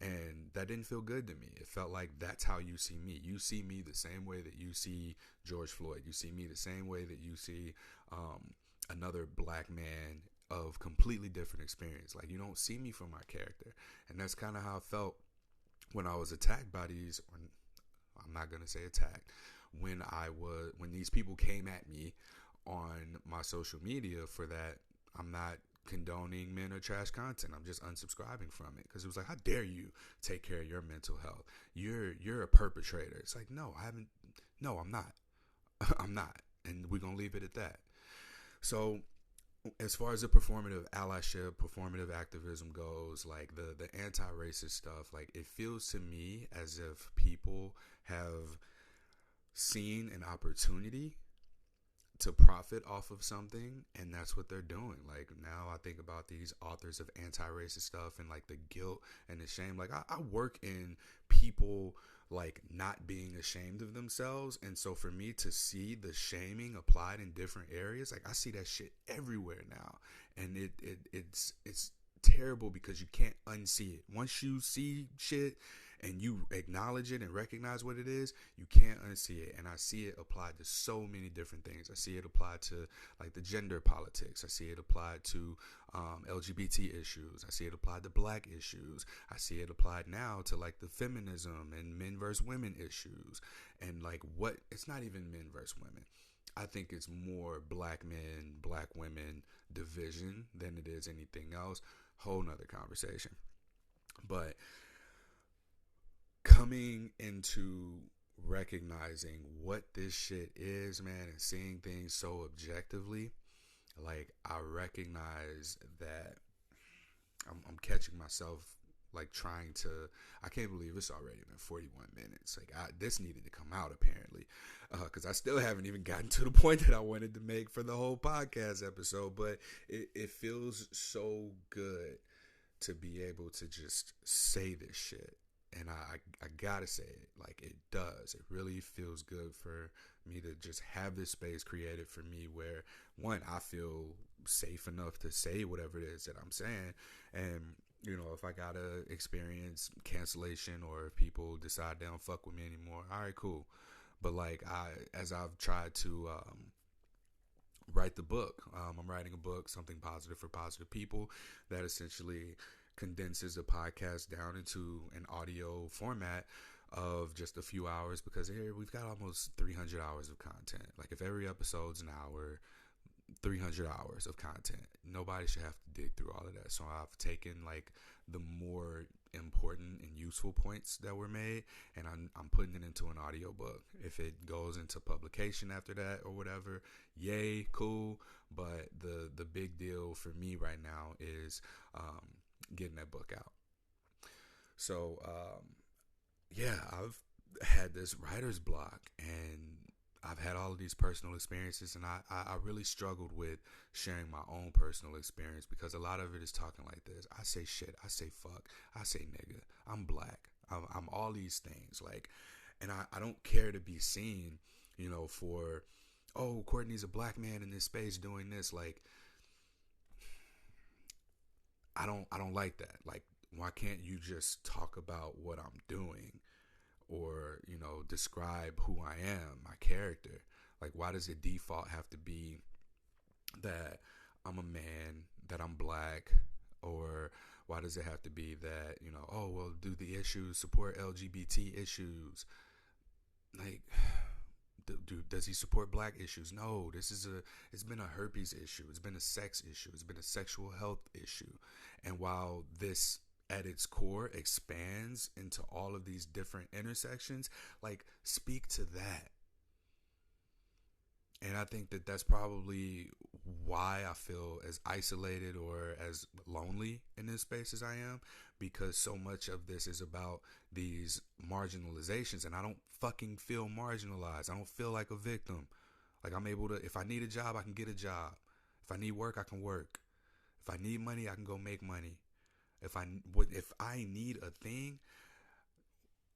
And that didn't feel good to me. It felt like that's how you see me. You see me the same way that you see George Floyd. You see me the same way that you see another black man of completely different experience. Like, you don't see me for my character. And that's kind of how I felt when I was attacked by these, or I'm not going to say attacked, when these people came at me on my social media for that. I'm not condoning men or trash content. I'm just unsubscribing from it, because it was like, how dare you take care of your mental health? You're a perpetrator. It's like, no, I haven't. No, I'm not. I'm not. And we're going to leave it at that. So as far as the performative allyship, performative activism goes, like the anti-racist stuff, like, it feels to me as if people have seen an opportunity to profit off of something, and that's what they're doing. Like, now I think about these authors of anti-racist stuff and like the guilt and the shame. Like, I work in people like not being ashamed of themselves, and so for me to see the shaming applied in different areas, like, I see that shit everywhere now, and it's terrible because you can't unsee it. Once you see shit and you acknowledge it and recognize what it is, you can't unsee it. And I see it applied to so many different things. I see it applied to like the gender politics. I see it applied to LGBT issues. I see it applied to black issues. I see it applied now to like the feminism and men versus women issues. And like, what, it's not even men versus women. I think it's more black men, black women division than it is anything else. Whole nother conversation. But coming into recognizing what this shit is, man, and seeing things so objectively, like, I recognize that I'm catching myself like trying to, I can't believe it's already been 41 minutes. Like, this needed to come out apparently, because I still haven't even gotten to the point that I wanted to make for the whole podcast episode. But it feels so good to be able to just say this shit. And I gotta say it, like, it does. It really feels good for me to just have this space created for me where, one, I feel safe enough to say whatever it is that I'm saying. And, you know, if I gotta experience cancellation or if people decide they don't fuck with me anymore, all right, cool. But like, as I've tried to write the book, I'm writing a book, Something Positive for Positive People, that essentially condenses a podcast down into an audio format of just a few hours, because here we've got almost 300 hours of content. Like, if every episode's an hour, 300 hours of content, nobody should have to dig through all of that. So I've taken like the more important and useful points that were made, and I'm putting it into an audio book. If it goes into publication after that or whatever, yay, cool. But the big deal for me right now is getting that book out. So yeah, I've had this writer's block, and I've had all of these personal experiences, and I really struggled with sharing my own personal experience, because a lot of it is talking like this. I say shit, I say fuck, I say nigga, I'm black, I'm all these things, like, and I don't care to be seen, you know, for, oh, Courtney's a black man in this space doing this. Like, I don't like that. Like, why can't you just talk about what I'm doing, or, you know, describe who I am, my character? Like, why does the default have to be that I'm a man, that I'm black, or why does it have to be that, you know, oh, well, do the issues support LGBT issues? Like, does he support black issues? No, it's been a herpes issue. It's been a sex issue. It's been a sexual health issue. And while this at its core expands into all of these different intersections, like, speak to that. And I think that that's probably why I feel as isolated or as lonely in this space as I am, because so much of this is about these marginalizations, and I don't fucking feel marginalized. I don't feel like a victim. Like, I'm able to, if I need a job, I can get a job. If I need work, I can work. If I need money, I can go make money. If I need a thing,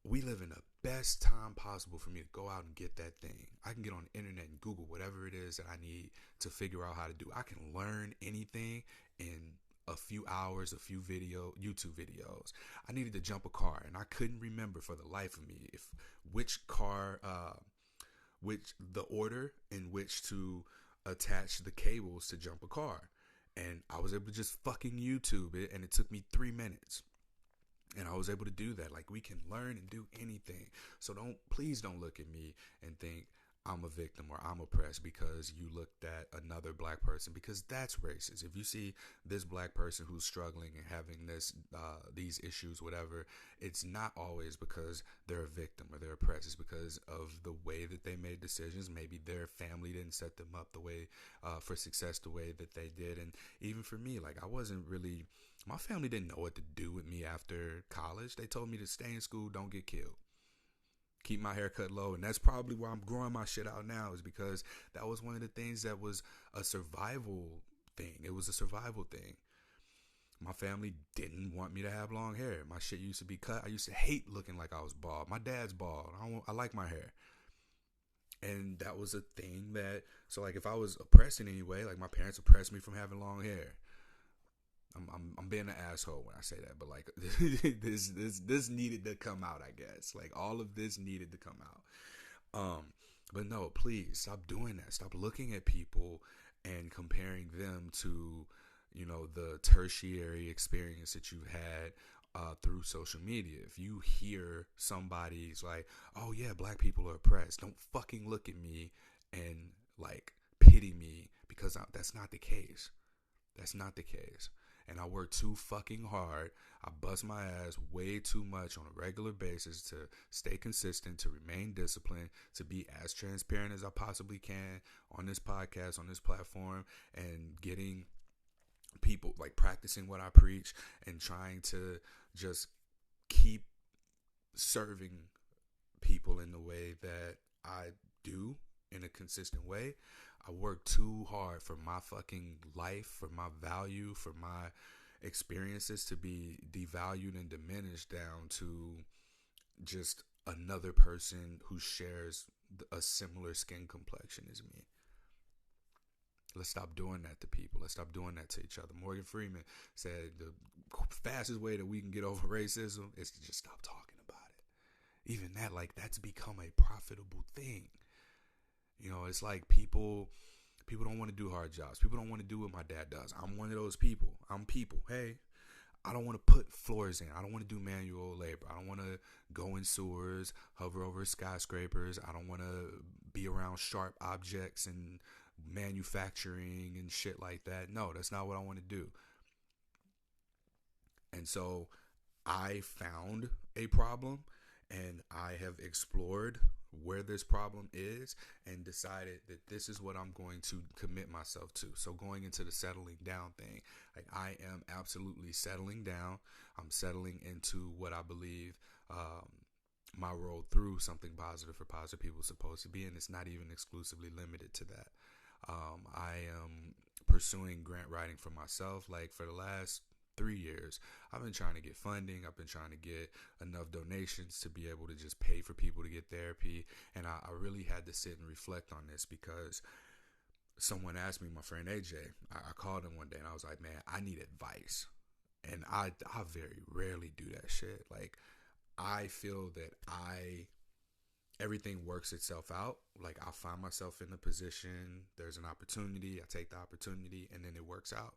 we live in the best time possible for me to go out and get that thing. I can get on the internet and Google whatever it is that I need to figure out how to do. I can learn anything in a few hours, a few YouTube videos. I needed to jump a car, and I couldn't remember for the life of me which the order in which to attach the cables to jump a car. And I was able to just fucking YouTube it, and it took me 3 minutes. And I was able to do that. Like, we can learn and do anything. So please don't look at me and think I'm a victim or I'm oppressed because you looked at another black person, because that's racist. If you see this black person who's struggling and having these issues, whatever, it's not always because they're a victim or they're oppressed. It's because of the way that they made decisions. Maybe their family didn't set them up the way for success the way that they did. And even for me, like, my family didn't know what to do with me after college. They told me to stay in school, don't get killed, keep my hair cut low. And that's probably why I'm growing my shit out now, is because that was one of the things that was a survival thing. It was a survival thing. My family didn't want me to have long hair. My shit used to be cut. I used to hate looking like I was bald. My dad's bald. I like my hair. And that was a thing so like, if I was oppressed in any way, like, my parents oppressed me from having long hair. I'm being an asshole when I say that, but like, this needed to come out, I guess. Like, all of this needed to come out. But no, please stop doing that. Stop looking at people and comparing them to, the tertiary experience that you've had through social media. If you hear somebody's like, oh yeah, black people are oppressed, don't fucking look at me and like pity me, because that's not the case. That's not the case. And I work too fucking hard. I bust my ass way too much on a regular basis to stay consistent, to remain disciplined, to be as transparent as I possibly can on this podcast, on this platform, and getting people, like, practicing what I preach and trying to just keep serving people in the way that I do in a consistent way. I work too hard for my fucking life, for my value, for my experiences to be devalued and diminished down to just another person who shares a similar skin complexion as me. Let's stop doing that to people. Let's stop doing that to each other. Morgan Freeman said the fastest way that we can get over racism is to just stop talking about it. Even that, like, that's become a profitable thing. It's like people don't want to do hard jobs. People don't want to do what my dad does. I'm one of those people. I'm people. Hey, I don't want to put floors in. I don't want to do manual labor. I don't want to go in sewers, hover over skyscrapers. I don't want to be around sharp objects and manufacturing and shit like that. No, that's not what I want to do. And so I found a problem, and I have explored where this problem is and decided that this is what I'm going to commit myself to. So going into the settling down thing, like, I am absolutely settling down. I'm settling into what I believe my role through something positive for positive people is supposed to be, and it's not even exclusively limited to that. I am pursuing grant writing for myself. Like, for the last 3 years, I've been trying to get funding. I've been trying to get enough donations to be able to just pay for people to get therapy. And I really had to sit and reflect on this, because someone asked me, my friend AJ, I called him one day and I was like, man, I need advice. And I very rarely do that shit. Like, I feel that everything works itself out. Like, I find myself in a position, there's an opportunity, I take the opportunity, and then it works out.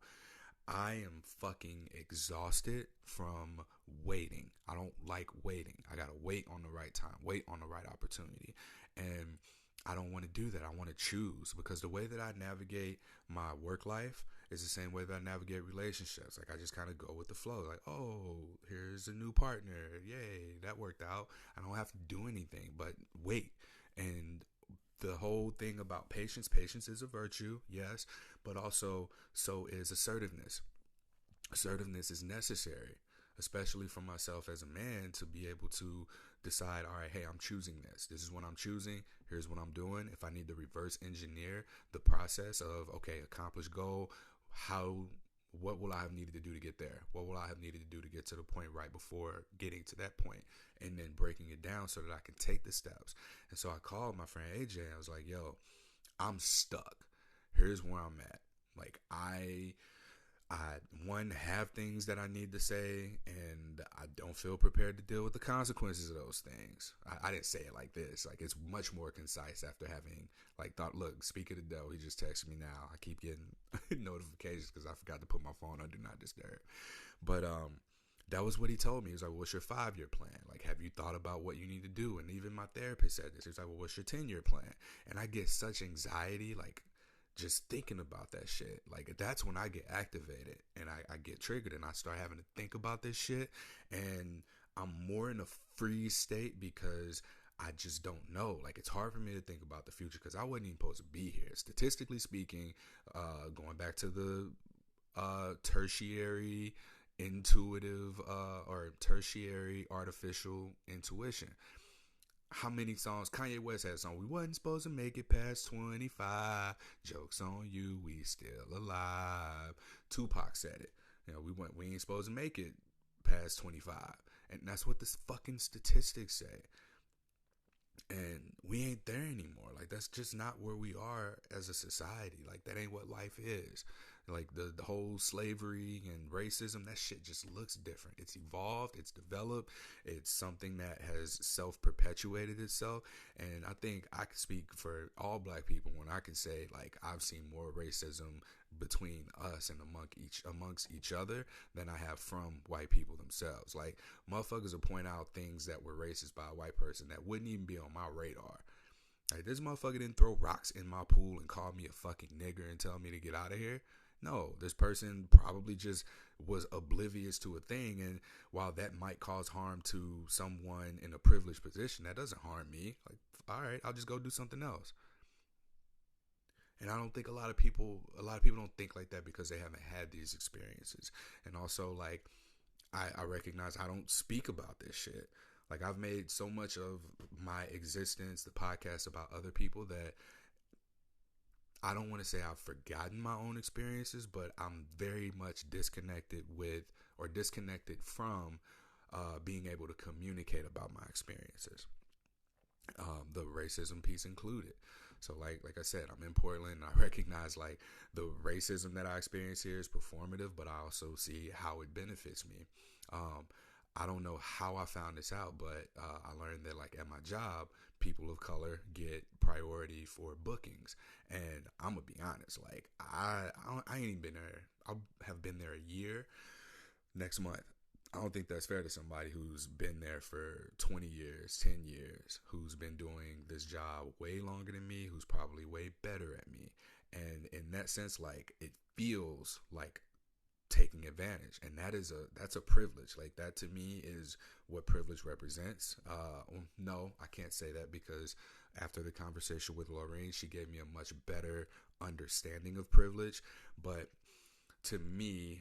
I am fucking exhausted from waiting. I don't like waiting. I gotta wait on the right time, wait on the right opportunity. And I don't want to do that. I want to choose, because the way that I navigate my work life is the same way that I navigate relationships. Like, I just kind of go with the flow. Like, oh, here's a new partner. Yay, that worked out. I don't have to do anything but wait. And the whole thing about patience is a virtue, yes, but also so is assertiveness. Assertiveness is necessary, especially for myself as a man, to be able to decide, all right, hey, I'm choosing this. This is what I'm choosing. Here's what I'm doing. If I need to reverse engineer the process of, okay, accomplish goal, what will I have needed to do to get there? What will I have needed to do to get to the point right before getting to that point? And then breaking it down so that I can take the steps. And so I called my friend AJ. I was like, yo, I'm stuck. Here's where I'm at. Like, I, one, have things that I need to say, and I don't feel prepared to deal with the consequences of those things. I didn't say it like this. Like, it's much more concise after having, like, thought, look, speak of the devil, he just texted me now. I keep getting notifications because I forgot to put my phone on Do Not Disturb. But, that was what he told me. He was like, what's your 5-year plan? Like, have you thought about what you need to do? And even my therapist said this. He was like, well, what's your 10-year plan? And I get such anxiety, like, just thinking about that shit. Like, that's when I get activated and I get triggered and I start having to think about this shit. And I'm more in a freeze state because I just don't know. Like, it's hard for me to think about the future because I wasn't even supposed to be here. Statistically speaking, going back to the tertiary intuitive or tertiary artificial intuition. How many songs? Kanye West had a song, we wasn't supposed to make it past 25. Joke's on you, we still alive. Tupac said it. You know, we ain't supposed to make it past 25. And that's what the fucking statistics say. And we ain't there anymore. Like, that's just not where we are as a society. Like, that ain't what life is. Like, the whole slavery and racism, that shit just looks different. It's evolved, it's developed, it's something that has self-perpetuated itself. And I think I can speak for all black people when I can say, like, I've seen more racism between us and amongst each other than I have from white people themselves. Like, motherfuckers will point out things that were racist by a white person that wouldn't even be on my radar. Like, this motherfucker didn't throw rocks in my pool and call me a fucking nigger and tell me to get out of here. No, this person probably just was oblivious to a thing. And while that might cause harm to someone in a privileged position, that doesn't harm me. Like, all right, I'll just go do something else. And I don't think a lot of people don't think like that because they haven't had these experiences. And also, like, I recognize I don't speak about this shit. Like, I've made so much of my existence, the podcast, about other people that I don't want to say I've forgotten my own experiences, but I'm very much disconnected from being able to communicate about my experiences. The racism piece included. So like I said, I'm in Portland. I recognize, like, the racism that I experience here is performative, but I also see how it benefits me. I don't know how I found this out, but I learned that, like, at my job, people of color get priority for bookings. And I'm gonna be honest, like, I ain't even been there. I have been there a year next month. I don't think that's fair to somebody who's been there for 20 years, 10 years, who's been doing this job way longer than me, who's probably way better at me. And in that sense, like, it feels like taking advantage, and that's a privilege. Like, that to me is what privilege represents. No, I can't say that because after the conversation with Lorraine, she gave me a much better understanding of privilege. But to me,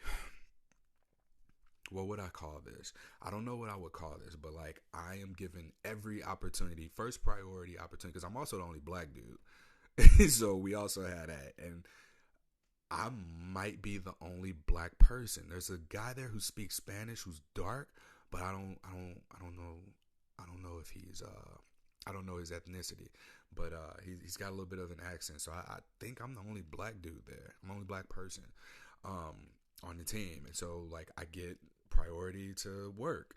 what would I call this? I don't know what I would call this, but, like, I am given every opportunity, first priority opportunity, because I'm also the only black dude. So we also had that. And I might be the only black person. There's a guy there who speaks Spanish who's dark, but I don't know if he's I don't know his ethnicity, but he's got a little bit of an accent. So I think I'm the only black dude there. I'm the only black person on the team, and so, like, I get priority to work,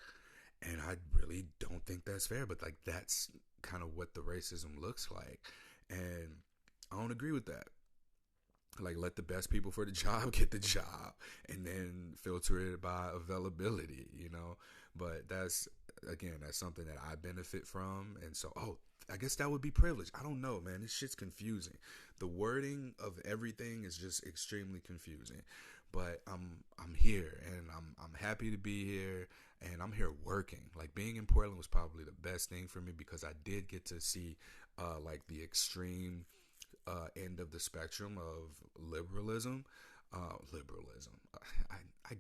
and I really don't think that's fair. But, like, that's kind of what the racism looks like, and I don't agree with that. Like, let the best people for the job get the job and then filter it by availability, you know? But that's something that I benefit from. And so, I guess that would be privilege. I don't know, man. This shit's confusing. The wording of everything is just extremely confusing. But I'm here, and I'm happy to be here, and I'm here working. Like, being in Portland was probably the best thing for me because I did get to see like the extreme end of the spectrum of liberalism. I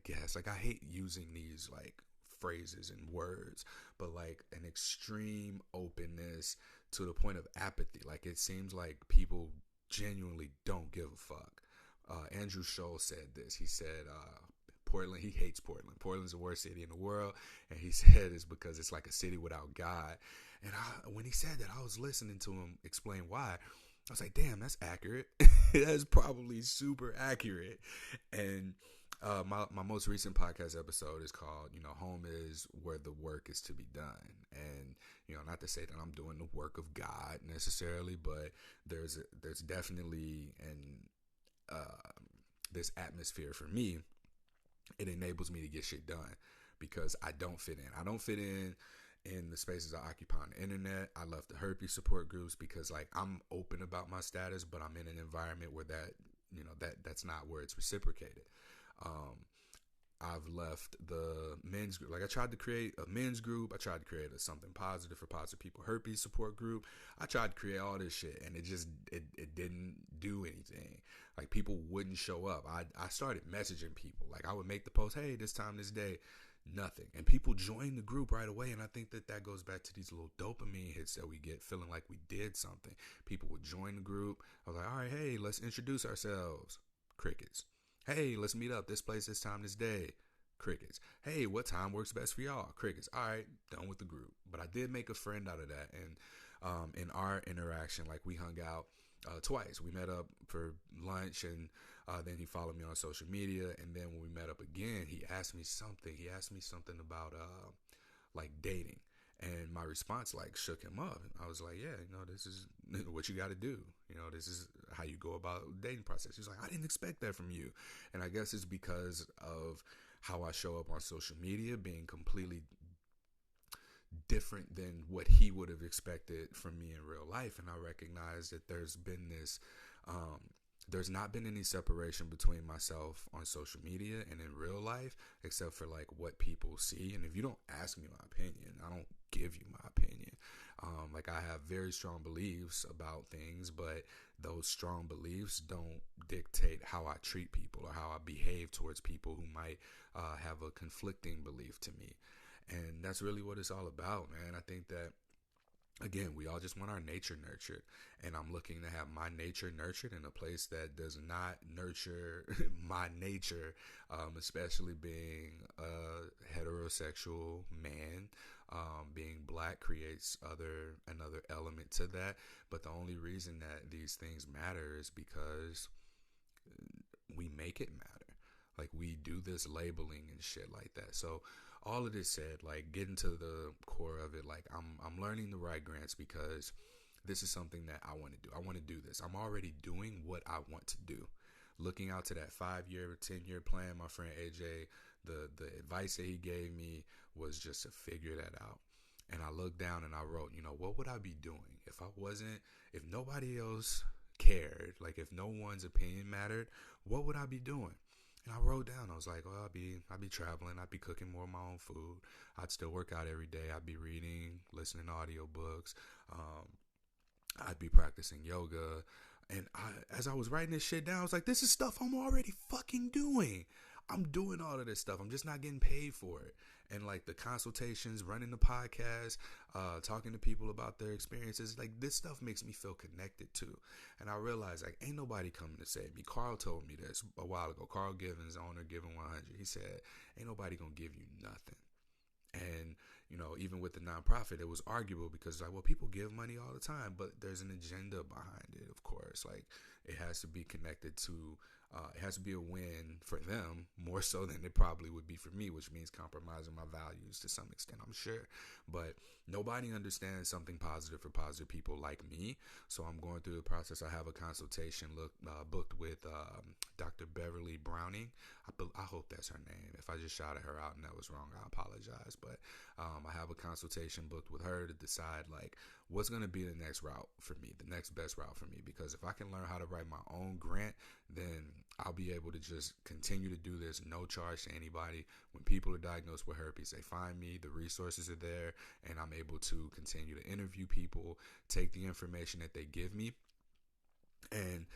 guess, like, I hate using these, like, phrases and words, but, like, an extreme openness to the point of apathy. Like, it seems like people genuinely don't give a fuck. Andrew Scholl said this. He said, Portland, he hates Portland. Portland's the worst city in the world. And he said it's because it's like a city without God. And when he said that, I was listening to him explain why. I was like, damn, that's accurate. That's probably super accurate. And My most recent podcast episode is called, Home is Where the Work is to Be Done. And, not to say that I'm doing the work of God necessarily, but there's definitely this atmosphere for me. It enables me to get shit done because I don't fit in. I don't fit in the spaces I occupy on the internet. I left the herpes support groups because like I'm open about my status, but I'm in an environment where that's not where it's reciprocated. I've left the men's group. Like I tried to create a men's group. I tried to create something positive for positive people herpes support group. I tried to create all this shit and it didn't do anything. Like people wouldn't show up. I started messaging people. Like I would make the post, hey, this time, this day, nothing. And people joined the group right away. And I think that goes back to these little dopamine hits that we get feeling like we did something. People would join the group. I was like, all right, hey, let's introduce ourselves. Crickets. Hey, let's meet up this place, this time, this day. Crickets. Hey, what time works best for y'all? Crickets. All right, done with the group. But I did make a friend out of that. And in our interaction, like we hung out twice. We met up for lunch and then he followed me on social media. And then when we met up again, he asked me something. He asked me something about like dating. And my response like shook him up. I was like, yeah, this is what you got to do. This is how you go about the dating process. He's like, I didn't expect that from you. And I guess it's because of how I show up on social media being completely different than what he would have expected from me in real life. And I recognize that there's not been any separation between myself on social media and in real life, except for like what people see. And if you don't ask me my opinion, I don't give you my opinion. Like I have very strong beliefs about things, but those strong beliefs don't dictate how I treat people or how I behave towards people who might have a conflicting belief to me. And that's really what it's all about, man. I think that, again, we all just want our nature nurtured. And I'm looking to have my nature nurtured in a place that does not nurture my nature, especially being a heterosexual man. Being black creates another element to that. But the only reason that these things matter is because we make it matter. Like we do this labeling and shit like that. So all of this said, like getting to the core of it, like I'm learning the right grants because this is something that I want to do. I want to do this. I'm already doing what I want to do. Looking out to that 5-year, 10-year plan, my friend AJ, the advice that he gave me was just to figure that out. And I looked down and I wrote, what would I be doing if nobody else cared, like if no one's opinion mattered, what would I be doing? And I wrote down, I was like, well, I'd be traveling. I'd be cooking more of my own food. I'd still work out every day. I'd be reading, listening to audiobooks. I'd be practicing yoga. And as I was writing this shit down, I was like, this is stuff I'm already fucking doing. I'm doing all of this stuff. I'm just not getting paid for it. And like the consultations, running the podcast, talking to people about their experiences, like this stuff makes me feel connected to. And I realized like ain't nobody coming to save me. Carl told me this a while ago. Carl Givens, owner Given 100. He said, ain't nobody gonna give you nothing. And, even with the nonprofit, it was arguable because like, well, people give money all the time, but there's an agenda behind it, of course. Like it has to be connected to, it has to be a win for them more so than it probably would be for me, which means compromising my values to some extent, I'm sure. But nobody understands something positive for positive people like me. So I'm going through the process. I have a consultation booked with Dr. Beverly Browning. I hope that's her name. If I just shouted her out and that was wrong, I apologize. But I have a consultation booked with her to decide like what's going to be the next route for me, the next best route for me. Because if I can learn how to write my own grant, then I'll be able to just continue to do this, no charge to anybody. When people are diagnosed with herpes, they find me, the resources are there, and I'm able to continue to interview people, take the information that they give me, and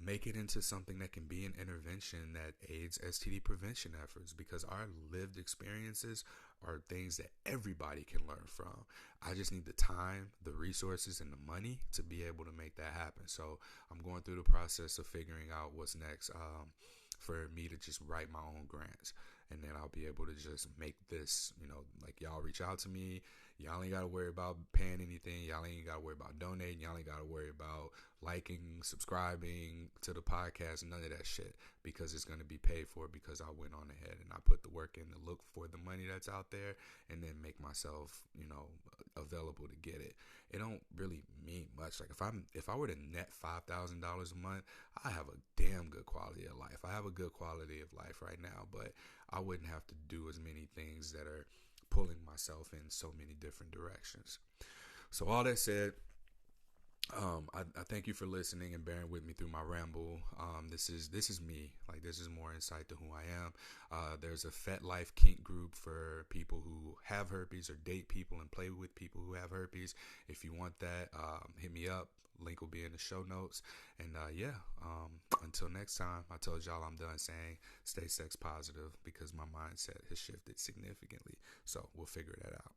make it into something that can be an intervention that aids STD prevention efforts, because our lived experiences are things that everybody can learn from. I just need the time, the resources, and the money to be able to make that happen. So I'm going through the process of figuring out what's next for me to just write my own grants. And then I'll be able to just make this, like y'all reach out to me, Y'all ain't got to worry about paying anything. Y'all ain't got to worry about donating. Y'all ain't got to worry about liking, subscribing to the podcast, none of that shit, because it's going to be paid for because I went on ahead and I put the work in to look for the money that's out there and then make myself, available to get it. It don't really mean much. Like if I were to net $5,000 a month, I have a damn good quality of life. I have a good quality of life right now, but I wouldn't have to do as many things that are pulling myself in so many different directions. So all that said, I thank you for listening and bearing with me through my ramble. This is me. Like, this is more insight to who I am. There's a Fet Life kink group for people who have herpes or date people and play with people who have herpes. If you want that, hit me up. Link will be in the show notes. And until next time, I told y'all I'm done saying stay sex positive because my mindset has shifted significantly. So we'll figure that out.